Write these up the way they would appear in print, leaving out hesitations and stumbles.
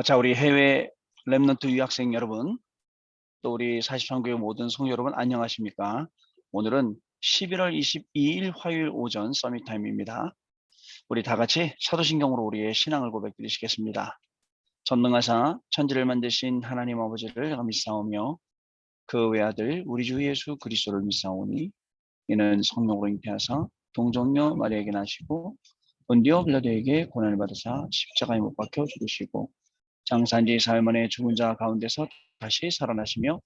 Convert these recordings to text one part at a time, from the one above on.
자, 우리 해외 렘넌트 유학생 여러분, 또 우리 43교회 모든 성도 여러분 안녕하십니까? 오늘은 11월 22일 화요일 오전 서밋 타임입니다. 우리 다 같이 사도신경으로 우리의 신앙을 고백드리시겠습니다. 전능하사 천지를 만드신 하나님 아버지를 믿사오며 그 외아들 우리 주 예수 그리스도를 믿사오니 이는 성령으로 잉태하사 동정녀 마리아에게 나시고 본디오 빌라도에게 고난을 받으사 십자가에 못 박혀 죽으시고 장사한 지 사흘 만에 죽은 자 가운데서 다시 살아나시며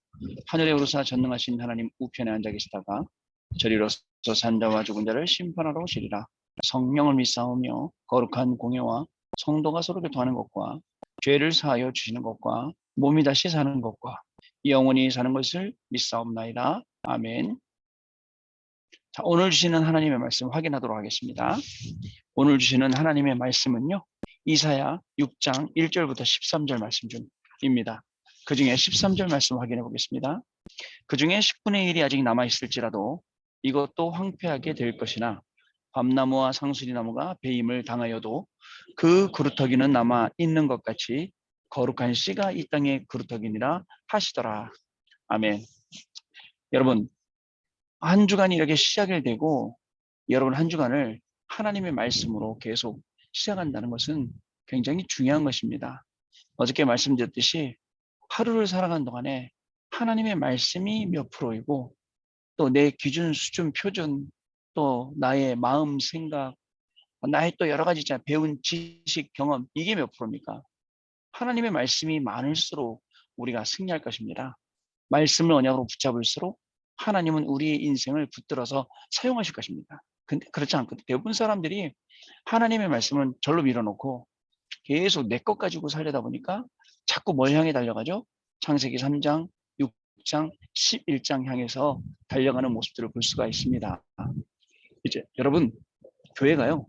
하늘에 오르사 전능하신 하나님 우편에 앉아 계시다가 저리로서 산 자와 죽은 자를 심판하러 오시리라. 성령을 믿사오며 거룩한 공예와 성도가 서로 교통하는 것과 죄를 사하여 주시는 것과 몸이 다시 사는 것과 영원히 사는 것을 믿사옵나이다. 아멘. 자, 오늘 주시는 하나님의 말씀 확인하도록 하겠습니다. 오늘 주시는 하나님의 말씀은요, 이사야 6장 1절부터 13절 말씀 중입니다. 그 중에 13절 말씀 확인해 보겠습니다. 그 중에 10분의 1이 아직 남아있을지라도 이것도 황폐하게 될 것이나 밤나무와 상수리나무가 배임을 당하여도 그 그루터기는 남아 있는 것 같이 거룩한 씨가 이 땅의 그루터기니라 하시더라. 아멘. 여러분, 한 주간이 이렇게 시작이 되고 여러분 한 주간을 하나님의 말씀으로 계속 시작한다는 것은 굉장히 중요한 것입니다. 어저께 말씀드렸듯이 하루를 살아가는 동안에 하나님의 말씀이 몇 프로이고 또 내 기준, 수준, 표준, 또 나의 마음, 생각, 나의 또 여러 가지 있잖아요. 배운 지식, 경험, 이게 몇 프로입니까? 하나님의 말씀이 많을수록 우리가 승리할 것입니다. 말씀을 언약으로 붙잡을수록 하나님은 우리의 인생을 붙들어서 사용하실 것입니다. 근데 그렇지 않거든요. 대부분 사람들이 하나님의 말씀은 절로 밀어놓고 계속 내 것 가지고 살려다 보니까 자꾸 뭘 향해 달려가죠? 창세기 3장, 6장, 11장 향해서 달려가는 모습들을 볼 수가 있습니다. 이제 여러분, 교회가요,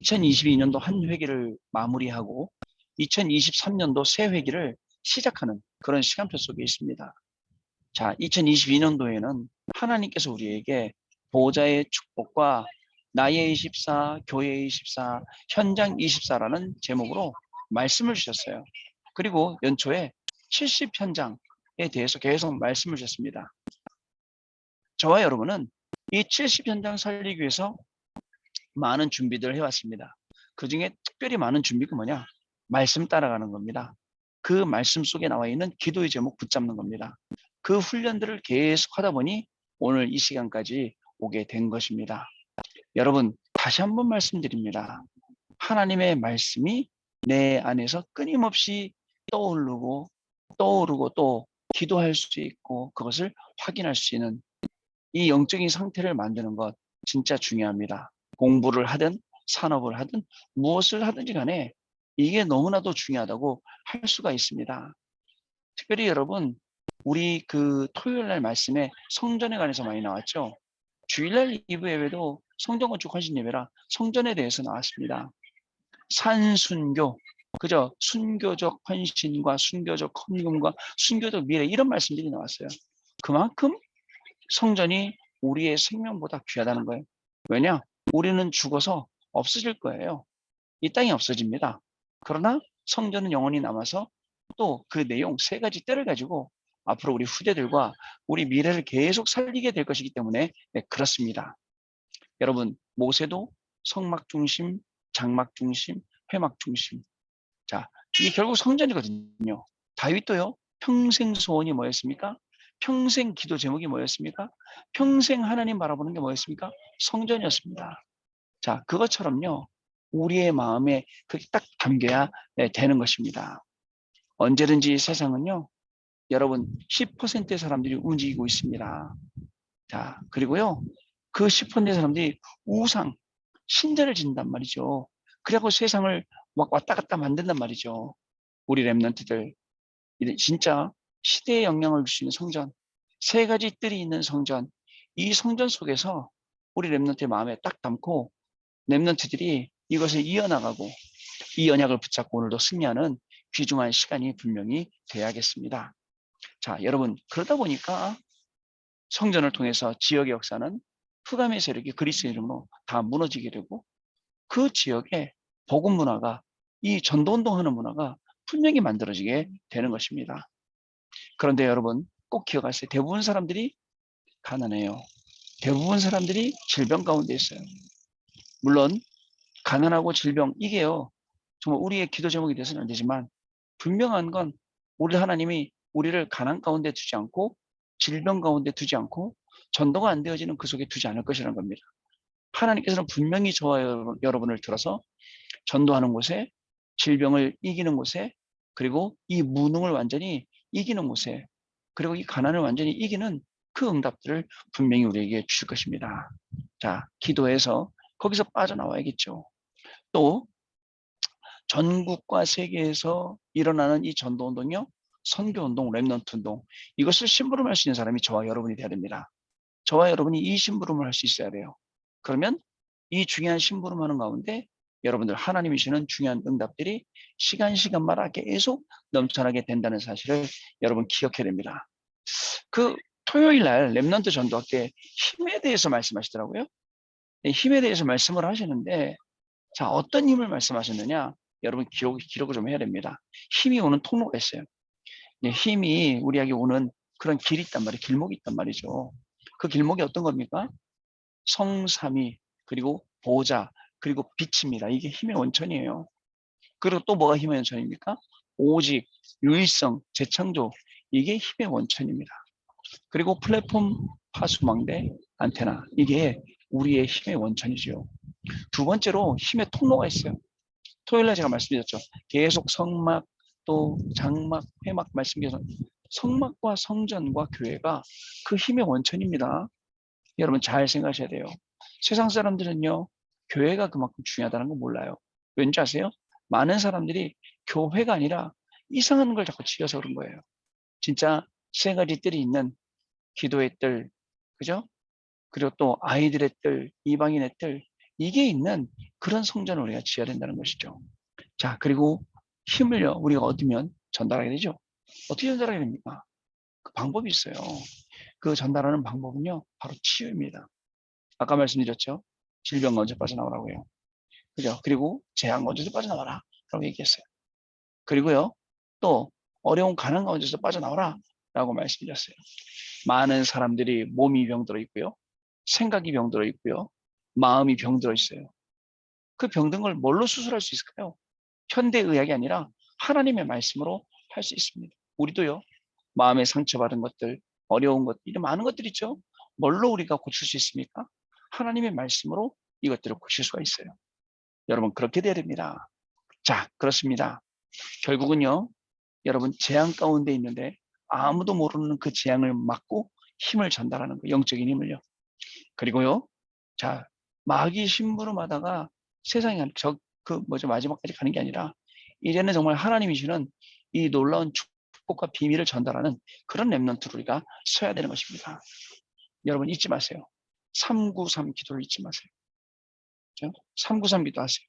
2022년도 한 회기를 마무리하고 2023년도 새 회기를 시작하는 그런 시간표 속에 있습니다. 자, 2022년도에는 하나님께서 우리에게 보호자의 축복과 나의 24, 교회의 24, 현장 24라는 제목으로 말씀을 주셨어요. 그리고 연초에 70 현장에 대해서 계속 말씀을 주셨습니다. 저와 여러분은 이 70 현장 살리기 위해서 많은 준비들을 해왔습니다. 그 중에 특별히 많은 준비가 뭐냐? 말씀 따라가는 겁니다. 그 말씀 속에 나와 있는 기도의 제목 붙잡는 겁니다. 그 훈련들을 계속 하다 보니 오늘 이 시간까지 오게 된 것입니다. 여러분, 다시 한번 말씀드립니다. 하나님의 말씀이 내 안에서 끊임없이 떠오르고 또 기도할 수 있고 그것을 확인할 수 있는 이 영적인 상태를 만드는 것 진짜 중요합니다. 공부를 하든 산업을 하든 무엇을 하든지 간에 이게 너무나도 중요하다고 할 수가 있습니다. 특별히 여러분, 우리 그 토요일 날 말씀에 성전에 관해서 많이 나왔죠. 주일날 2부 예배도 성전 건축 헌신 예배라 성전에 대해서 나왔습니다. 산순교, 그죠? 순교적 헌신과 순교적 헌금과 순교적 미래 이런 말씀들이 나왔어요. 그만큼 성전이 우리의 생명보다 귀하다는 거예요. 왜냐? 우리는 죽어서 없어질 거예요. 이 땅이 없어집니다. 그러나 성전은 영원히 남아서 또 그 내용 세 가지 때를 가지고 앞으로 우리 후대들과 우리 미래를 계속 살리게 될 것이기 때문에 네, 그렇습니다. 여러분, 모세도 성막 중심, 장막 중심, 회막 중심. 자, 이게 결국 성전이거든요. 다윗도요, 평생 소원이 뭐였습니까? 평생 기도 제목이 뭐였습니까? 평생 하나님 바라보는 게 뭐였습니까? 성전이었습니다. 자, 그것처럼요, 우리의 마음에 그게 딱 담겨야 네, 되는 것입니다. 언제든지 세상은요, 여러분 10%의 사람들이 움직이고 있습니다. 자, 그리고요, 그 10%의 사람들이 우상, 신전을 짓는단 말이죠. 그리고 세상을 막 왔다 갔다 만든단 말이죠. 우리 랩런트들 진짜 시대에 영향을 줄 수 있는 성전, 세 가지 뜰이 있는 성전, 이 성전 속에서 우리 랩런트의 마음에 딱 담고 랩런트들이 이것을 이어나가고 이 언약을 붙잡고 오늘도 승리하는 귀중한 시간이 분명히 돼야겠습니다. 자, 여러분, 그러다 보니까 성전을 통해서 지역의 역사는 흑암의 세력이 그리스의 이름으로 다 무너지게 되고 그 지역에 복음 문화가 이 전도운동하는 문화가 분명히 만들어지게 되는 것입니다. 그런데 여러분 꼭 기억하세요. 대부분 사람들이 가난해요. 대부분 사람들이 질병 가운데 있어요. 물론 가난하고 질병 이게요. 정말 우리의 기도 제목이 돼서는 안 되지만 분명한 건 우리 하나님이 우리를 가난 가운데 두지 않고 질병 가운데 두지 않고 전도가 안 되어지는 그 속에 두지 않을 것이라는 겁니다. 하나님께서는 분명히 저와 여러분을 들어서 전도하는 곳에 질병을 이기는 곳에 그리고 이 무능을 완전히 이기는 곳에 그리고 이 가난을 완전히 이기는 그 응답들을 분명히 우리에게 주실 것입니다. 자, 기도해서 거기서 빠져나와야겠죠. 또 전국과 세계에서 일어나는 이 전도운동이요. 선교운동, 렘넌트운동 이것을 심부름할 수 있는 사람이 저와 여러분이 돼야 됩니다. 저와 여러분이 이 심부름을 할 수 있어야 돼요. 그러면 이 중요한 심부름하는 가운데 여러분들 하나님이 주시는 중요한 응답들이 시간마다 계속 넘쳐나게 된다는 사실을 여러분 기억해야 됩니다. 그 토요일 날 렘넌트 전도학 때 힘에 대해서 말씀하시더라고요. 힘에 대해서 말씀을 하시는데 자 어떤 힘을 말씀하셨느냐 여러분 기록을 좀 해야 됩니다. 힘이 오는 통로가 있어요. 힘이 우리에게 오는 그런 길이 있단 말이에요. 길목이 있단 말이죠. 그 길목이 어떤 겁니까? 성삼위 그리고 보좌 그리고 빛입니다. 이게 힘의 원천이에요. 그리고 또 뭐가 힘의 원천입니까? 오직, 유일성, 재창조 이게 힘의 원천입니다. 그리고 플랫폼, 파수망대, 안테나 이게 우리의 힘의 원천이죠. 두 번째로 힘의 통로가 있어요. 토요일에 제가 말씀드렸죠. 계속 성막, 또 장막, 회막 말씀드려서 성막과 성전과 교회가 그 힘의 원천입니다. 여러분 잘 생각하셔야 돼요. 세상 사람들은요. 교회가 그만큼 중요하다는 거 몰라요. 왠지 아세요? 많은 사람들이 교회가 아니라 이상한 걸 자꾸 지어서 그런 거예요. 진짜 세 가지 뜰이 있는 기도의 뜰, 그죠? 그리고 또 아이들의 뜰, 이방인의 뜰, 이게 있는 그런 성전을 우리가 지어야 된다는 것이죠. 자, 그리고 힘을요, 우리가 얻으면 전달하게 되죠. 어떻게 전달하게 됩니까? 그 방법이 있어요. 그 전달하는 방법은요, 바로 치유입니다. 아까 말씀드렸죠. 질병 먼저 빠져나오라고요. 그죠? 그리고 재앙 먼저 빠져나와라. 라고 얘기했어요. 그리고요, 또 어려운 가난 가운데서 빠져나와라. 라고 말씀드렸어요. 많은 사람들이 몸이 병들어 있고요. 생각이 병들어 있고요. 마음이 병들어 있어요. 그 병든 걸 뭘로 수술할 수 있을까요? 현대의학이 아니라 하나님의 말씀으로 할 수 있습니다. 우리도요. 마음에 상처받은 것들, 어려운 것들, 이런 많은 것들 있죠. 뭘로 우리가 고칠 수 있습니까? 하나님의 말씀으로 이것들을 고칠 수가 있어요. 여러분 그렇게 돼야 됩니다. 자, 그렇습니다. 결국은요. 여러분 재앙 가운데 있는데 아무도 모르는 그 재앙을 막고 힘을 전달하는 거, 영적인 힘을요. 그리고요. 자, 마귀 심부름하다가 세상에 마지막까지 가는 게 아니라 이제는 정말 하나님이 주는 이 놀라운 축복과 비밀을 전달하는 그런 렘넌트로 우리가 서야 되는 것입니다. 여러분 잊지 마세요. 393 기도를 잊지 마세요. 393 기도하세요.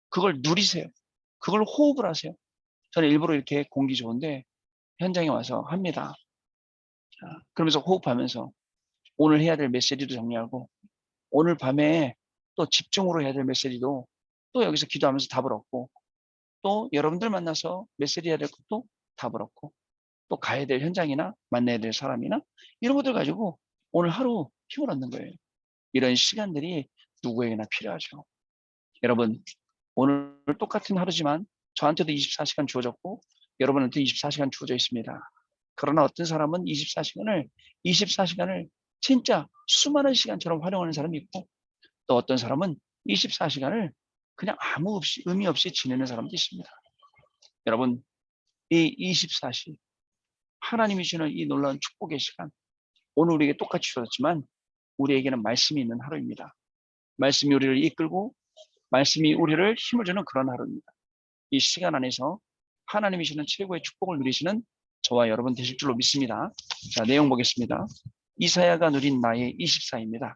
그걸 누리세요. 그걸 호흡을 하세요. 저는 일부러 이렇게 공기 좋은데 현장에 와서 합니다. 자, 그러면서 호흡하면서 오늘 해야 될 메시지도 정리하고 오늘 밤에 또 집중으로 해야 될 메시지도 또 여기서 기도하면서 답을 얻고 또 여러분들 만나서 메시지 해야 될 것도 답을 얻고 또 가야 될 현장이나 만나야 될 사람이나 이런 것들 가지고 오늘 하루 힘을 얻는 거예요. 이런 시간들이 누구에게나 필요하죠. 여러분 오늘 똑같은 하루지만 저한테도 24시간 주어졌고 여러분한테 24시간 주어져 있습니다. 그러나 어떤 사람은 24시간을 진짜 수많은 시간처럼 활용하는 사람이 있고 또 어떤 사람은 24시간을 그냥 의미 없이 지내는 사람도 있습니다. 여러분 이 24시 하나님이 주는 이 놀라운 축복의 시간 오늘 우리에게 똑같이 주어졌지만 우리에게는 말씀이 있는 하루입니다. 말씀이 우리를 이끌고 말씀이 우리를 힘을 주는 그런 하루입니다. 이 시간 안에서 하나님이 주는 최고의 축복을 누리시는 저와 여러분 되실 줄로 믿습니다. 자, 내용 보겠습니다. 이사야가 누린 나의 24입니다.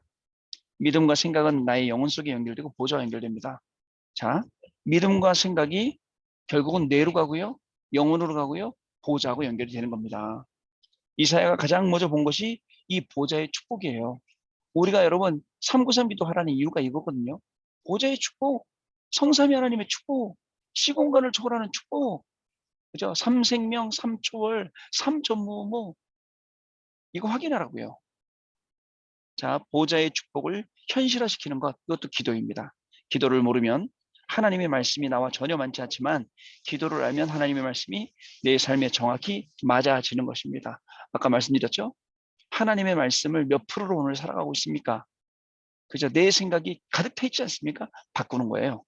믿음과 생각은 나의 영혼 속에 연결되고 보좌와 연결됩니다. 자, 믿음과 생각이 결국은 뇌로 가고요. 영혼으로 가고요. 보좌하고 연결이 되는 겁니다. 이사야가 가장 먼저 본 것이 이 보좌의 축복이에요. 우리가 여러분 393 기도하라는 이유가 이거거든요. 보좌의 축복, 성삼위 하나님의 축복, 시공간을 초월하는 축복. 그죠? 삼생명, 삼초월, 삼전무후무. 이거 확인하라고요. 자, 보좌의 축복을 현실화시키는 것, 이것도 기도입니다. 기도를 모르면 하나님의 말씀이 나와 전혀 많지 않지만 기도를 알면 하나님의 말씀이 내 삶에 정확히 맞아지는 것입니다. 아까 말씀드렸죠? 하나님의 말씀을 몇 프로로 오늘 살아가고 있습니까? 그죠? 내 생각이 가득 차 있지 않습니까? 바꾸는 거예요.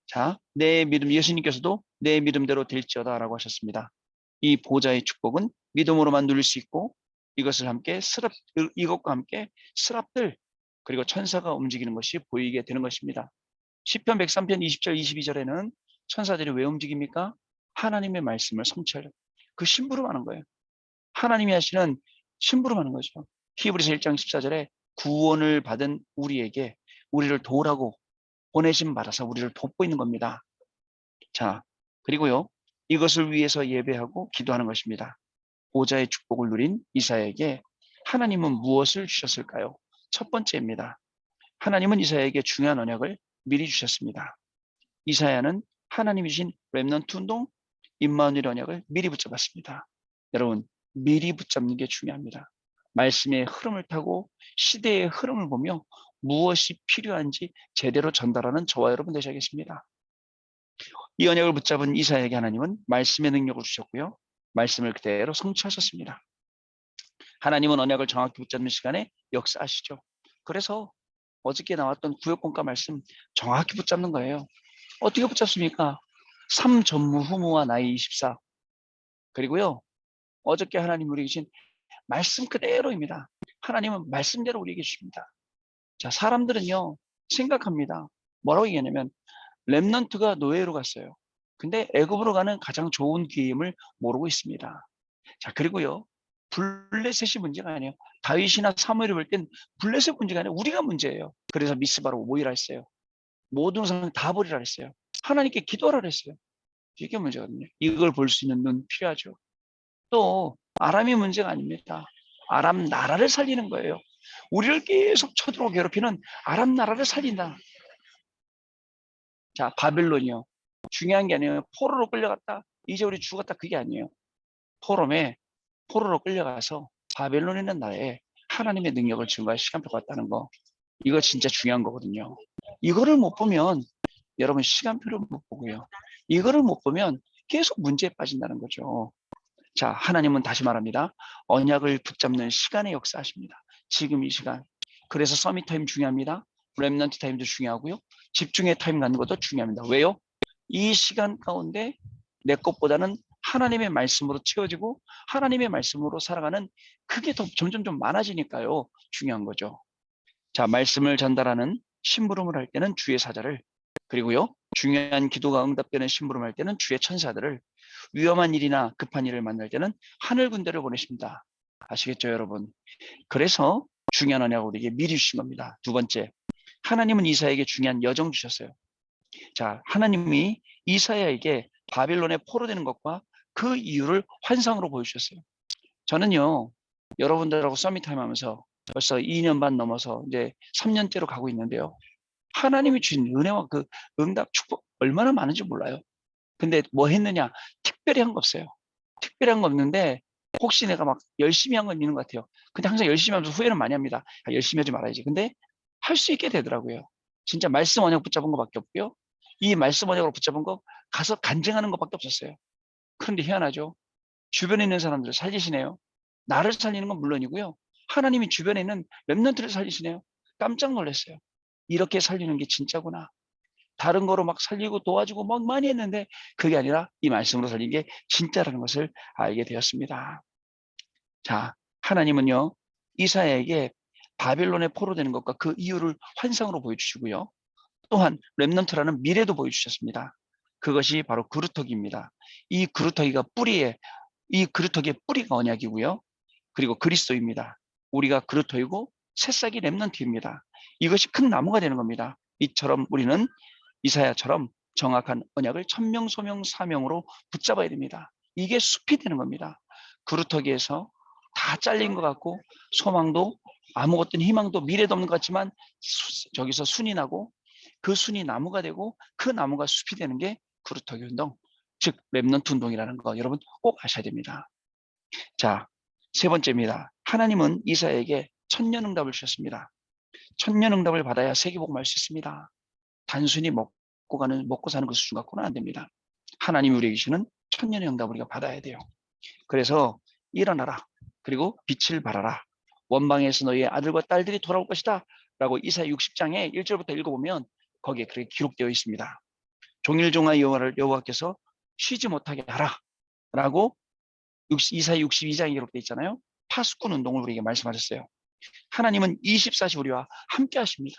자, 내 믿음, 예수님께서도 내 믿음대로 될지어다 라고 하셨습니다. 이 보좌의 축복은 믿음으로만 누릴 수 있고 이것을 함께 이것과 함께 스랍들 그리고 천사가 움직이는 것이 보이게 되는 것입니다. 시편 103편 20절 22절에는 천사들이 왜 움직입니까? 하나님의 말씀을 성취하려 그 심부름하는 거예요. 하나님이 하시는 심부름하는 거죠. 히브리서 1장 14절에 구원을 받은 우리에게 우리를 도우라고 보내심 받아서 우리를 돕고 있는 겁니다. 자, 그리고요. 이것을 위해서 예배하고 기도하는 것입니다. 보좌의 축복을 누린 이사야에게 하나님은 무엇을 주셨을까요? 첫 번째입니다. 하나님은 이사야에게 중요한 언약을 미리 주셨습니다. 이사야는 하나님이 주신 렘넌트 운동, 임마누엘 언약을 미리 붙잡았습니다. 여러분, 미리 붙잡는 게 중요합니다. 말씀의 흐름을 타고 시대의 흐름을 보며 무엇이 필요한지 제대로 전달하는 저와 여러분 되셔야겠습니다. 이 언약을 붙잡은 이사야에게 하나님은 말씀의 능력을 주셨고요. 말씀을 그대로 성취하셨습니다. 하나님은 언약을 정확히 붙잡는 시간에 역사하시죠. 그래서 어저께 나왔던 구역공과 말씀 정확히 붙잡는 거예요. 어떻게 붙잡습니까? 삼전무후무와 나이 24. 그리고요. 어저께 하나님 우리에게 주신 말씀 그대로입니다. 하나님은 말씀대로 우리에게 주십니다. 자, 사람들은요. 생각합니다. 뭐라고 얘기하냐면 렘넌트가 노예로 갔어요. 근데 애굽으로 가는 가장 좋은 기회임을 모르고 있습니다. 자, 그리고요. 블레셋이 문제가 아니에요. 다윗이나 사무엘을 볼 땐 블레셋 문제가 아니라 우리가 문제예요. 그래서 미스바로 모이라 했어요. 모든 사람 다 버리라 했어요. 하나님께 기도하라 했어요. 이게 문제거든요. 이걸 볼 수 있는 눈 필요하죠. 또 아람이 문제가 아닙니다. 아람 나라를 살리는 거예요. 우리를 계속 쳐들어오고 괴롭히는 아람 나라를 살린다. 자, 바벨론이요. 중요한 게 아니에요. 포로로 끌려갔다. 이제 우리 죽었다. 그게 아니에요. 포로로 끌려가서 바벨론이라는 나라에 하나님의 능력을 증거할 시간표가 왔다는 거. 이거 진짜 중요한 거거든요. 이거를 못 보면 여러분 시간표를 못 보고요. 이거를 못 보면 계속 문제에 빠진다는 거죠. 자, 하나님은 다시 말합니다. 언약을 붙잡는 시간의 역사하십니다. 지금 이 시간. 그래서 서밋 타임 중요합니다. 렘넌트 타임도 중요하고요. 집중의 타임 갖는 것도 중요합니다. 왜요? 이 시간 가운데 내 것보다는 하나님의 말씀으로 채워지고 하나님의 말씀으로 살아가는 그게 더 점점 좀 많아지니까요. 중요한 거죠. 자, 말씀을 전달하는 심부름을 할 때는 주의 사자를 그리고요. 중요한 기도가 응답되는 심부름을 할 때는 주의 천사들을 위험한 일이나 급한 일을 만날 때는 하늘 군대를 보내십니다. 아시겠죠, 여러분? 그래서 중요한 언약을 우리에게 미리 주신 겁니다. 두 번째, 하나님은 이사야에게 중요한 여정 주셨어요. 자, 하나님이 이사야에게 바빌론에 포로되는 것과 그 이유를 환상으로 보여주셨어요. 저는요, 여러분들하고 서밋타임 하면서 벌써 2년 반 넘어서 이제 3년째로 가고 있는데요. 하나님이 주신 은혜와 그 응답, 축복 얼마나 많은지 몰라요. 근데 뭐 했느냐? 특별히 한 거 없어요. 특별한 거 없는데 혹시 내가 막 열심히 한 건 있는 것 같아요. 근데 항상 열심히 하면서 후회는 많이 합니다. 아, 열심히 하지 말아야지. 근데 할 수 있게 되더라고요. 진짜 말씀 언약 붙잡은 것밖에 없고요. 이 말씀 언약으로 붙잡은 거 가서 간증하는 것밖에 없었어요. 그런데 희한하죠. 주변에 있는 사람들을 살리시네요. 나를 살리는 건 물론이고요. 하나님이 주변에 있는 렘넌트를 살리시네요. 깜짝 놀랐어요. 이렇게 살리는 게 진짜구나. 다른 거로 막 살리고 도와주고 막 많이 했는데 그게 아니라 이 말씀으로 살린 게 진짜라는 것을 알게 되었습니다. 자, 하나님은요. 이사야에게 바벨론에 포로되는 것과 그 이유를 환상으로 보여주시고요. 또한 렘넌트라는 미래도 보여주셨습니다. 그것이 바로 그루터기입니다. 이 그루터기가 이 그루터기의 뿌리가 언약이고요. 그리고 그리스도입니다. 우리가 그루터이고 새싹이 렘넌트입니다. 이것이 큰 나무가 되는 겁니다. 이처럼 우리는 이사야처럼 정확한 언약을 천명소명 사명으로 붙잡아야 됩니다. 이게 숲이 되는 겁니다. 그루터기에서 다 잘린 것 같고 소망도 아무것도 희망도 미래도 없는 것 같지만 저기서 순이 나고 그 순이 나무가 되고 그 나무가 숲이 되는 게 그루터기 운동, 즉 렘넌트 운동이라는 거 여러분 꼭 아셔야 됩니다. 자, 세 번째입니다. 하나님은 이사야에게 천년응답을 주셨습니다. 천년응답을 받아야 세계복음을 할 수 있습니다. 단순히 먹고 사는 그 수준 갖고는 안 됩니다. 하나님이 우리에게 주시는 천년의 응답을 우리가 받아야 돼요. 그래서 일어나라. 그리고 빛을 발하라. 원방에서 너희의 아들과 딸들이 돌아올 것이다. 라고 이사야 60장에 1절부터 읽어보면 거기에 그렇게 기록되어 있습니다. 종일종아 여호와께서 쉬지 못하게 하라. 라고 이사야 62장에 기록되어 있잖아요. 파수꾼 운동을 우리에게 말씀하셨어요. 하나님은 24시 우리와 함께 하십니다.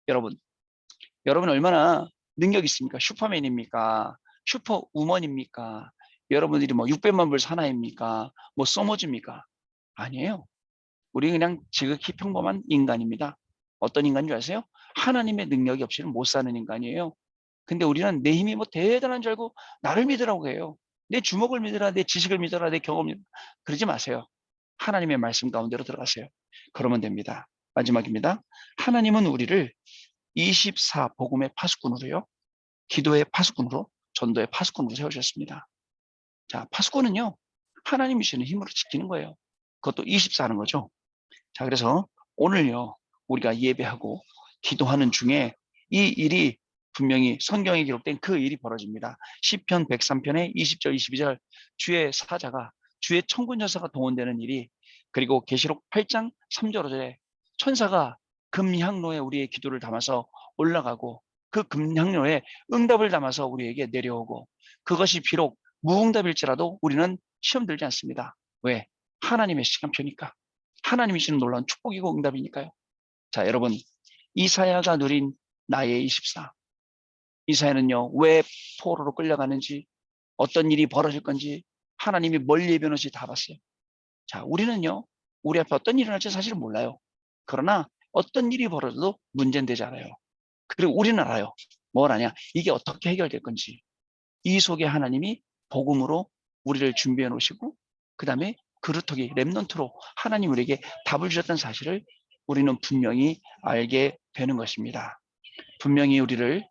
여러분 얼마나 능력 있습니까? 슈퍼맨입니까? 슈퍼우먼입니까? 여러분들이 뭐 600만 불 사나이입니까? 뭐 써머줍니까? 아니에요. 우리 그냥 지극히 평범한 인간입니다. 어떤 인간인 줄 아세요? 하나님의 능력이 없이는 못 사는 인간이에요. 근데 우리는 내 힘이 뭐 대단한 줄 알고 나를 믿으라고 해요. 내 주먹을 믿으라, 내 지식을 믿으라, 내 경험을 믿으라. 그러지 마세요. 하나님의 말씀 가운데로 들어가세요. 그러면 됩니다. 마지막입니다. 하나님은 우리를 24 복음의 파수꾼으로요. 기도의 파수꾼으로, 전도의 파수꾼으로 세우셨습니다. 자, 파수꾼은요. 하나님이 주시는 힘으로 지키는 거예요. 그것도 24하는 거죠. 자, 그래서 오늘요. 우리가 예배하고 기도하는 중에 이 일이 분명히 성경에 기록된 그 일이 벌어집니다. 시편 103편의 20절, 22절 주의 사자가 주의 천군 천사가 동원되는 일이 그리고 계시록 8장 3절 5절에 천사가 금향로에 우리의 기도를 담아서 올라가고 그 금향로에 응답을 담아서 우리에게 내려오고 그것이 비록 무응답일지라도 우리는 시험 들지 않습니다. 왜? 하나님의 시간표니까. 하나님이 주는 놀라운 축복이고 응답이니까요. 자, 여러분 이사야가 누린 나의 24. 이사야는요. 왜 포로로 끌려가는지 어떤 일이 벌어질 건지 하나님이 뭘 예견하는지 다 봤어요. 자, 우리는요. 우리 앞에 어떤 일이 일어날지 사실은 몰라요. 그러나 어떤 일이 벌어져도 문제는 되지 않아요. 그리고 우리는 알아요. 뭘 아냐? 이게 어떻게 해결될 건지. 이 속에 하나님이 복음으로 우리를 준비해 놓으시고 그 다음에 그루터기 렘넌트로 하나님 우리에게 답을 주셨다는 사실을 우리는 분명히 알게 되는 것입니다. 분명히 우리를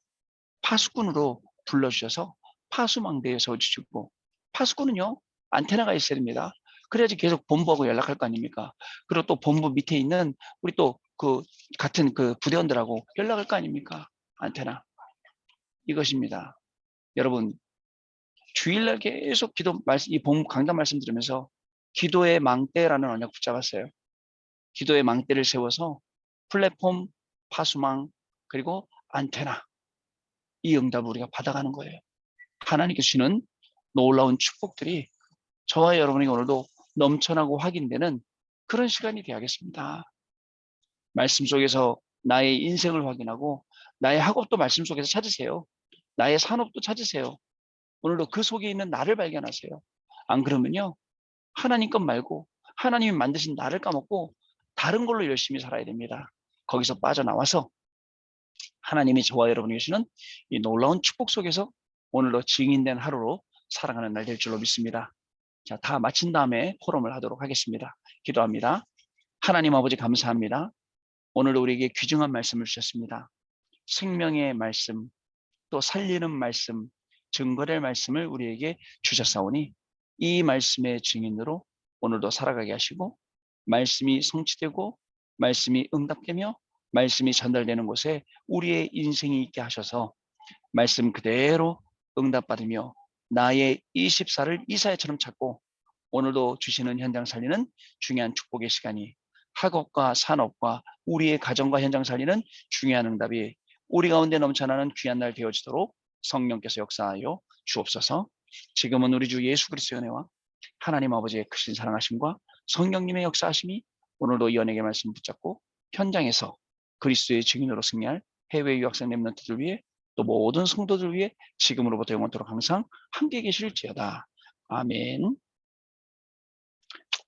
파수꾼으로 불러주셔서 파수망대에 서주시고 파수꾼은요 안테나가 있어야 됩니다. 그래야지 계속 본부하고 연락할 거 아닙니까? 그리고 또 본부 밑에 있는 우리 또 그 같은 그 부대원들하고 연락할 거 아닙니까? 안테나 이것입니다. 여러분 주일날 계속 이 강단 말씀 들으면서 기도의 망대라는 언약 붙잡았어요. 기도의 망대를 세워서 플랫폼, 파수망, 그리고 안테나 이 응답을 우리가 받아가는 거예요. 하나님께 주시는 놀라운 축복들이 저와 여러분에게 오늘도 넘쳐나고 확인되는 그런 시간이 되어야겠습니다. 말씀 속에서 나의 인생을 확인하고 나의 학업도 말씀 속에서 찾으세요. 나의 산업도 찾으세요. 오늘도 그 속에 있는 나를 발견하세요. 안 그러면요. 하나님 것 말고 하나님이 만드신 나를 까먹고 다른 걸로 열심히 살아야 됩니다. 거기서 빠져나와서 하나님이 저와 여러분이 주시는 이 놀라운 축복 속에서 오늘도 증인된 하루로 살아가는 날 될 줄로 믿습니다. 자, 다 마친 다음에 포럼을 하도록 하겠습니다. 기도합니다. 하나님 아버지 감사합니다. 오늘 우리에게 귀중한 말씀을 주셨습니다. 생명의 말씀, 또 살리는 말씀, 증거될 말씀을 우리에게 주셨사오니 이 말씀의 증인으로 오늘도 살아가게 하시고 말씀이 성취되고 말씀이 응답되며 말씀이 전달되는 곳에 우리의 인생이 있게 하셔서 말씀 그대로 응답받으며 나의 24를 이사야처럼 찾고 오늘도 주시는 현장 살리는 중요한 축복의 시간이 학업과 산업과 우리의 가정과 현장 살리는 중요한 응답이 우리 가운데 넘쳐나는 귀한 날 되어지도록 성령께서 역사하여 주옵소서. 지금은 우리 주 예수 그리스도의 은혜와 하나님 아버지의 크신 사랑하심과 성령님의 역사하심이 오늘도 연예계 말씀 붙잡고 현장에서 그리스도의 증인으로 승리할 해외 유학생 렘넌트들 위해 또 모든 성도들 위해 지금으로부터 영원토록 항상 함께 계실지어다. 아멘.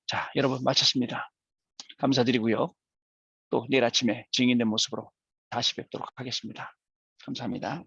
자, 여러분 마쳤습니다. 감사드리고요. 또 내일 아침에 증인된 모습으로 다시 뵙도록 하겠습니다. 감사합니다.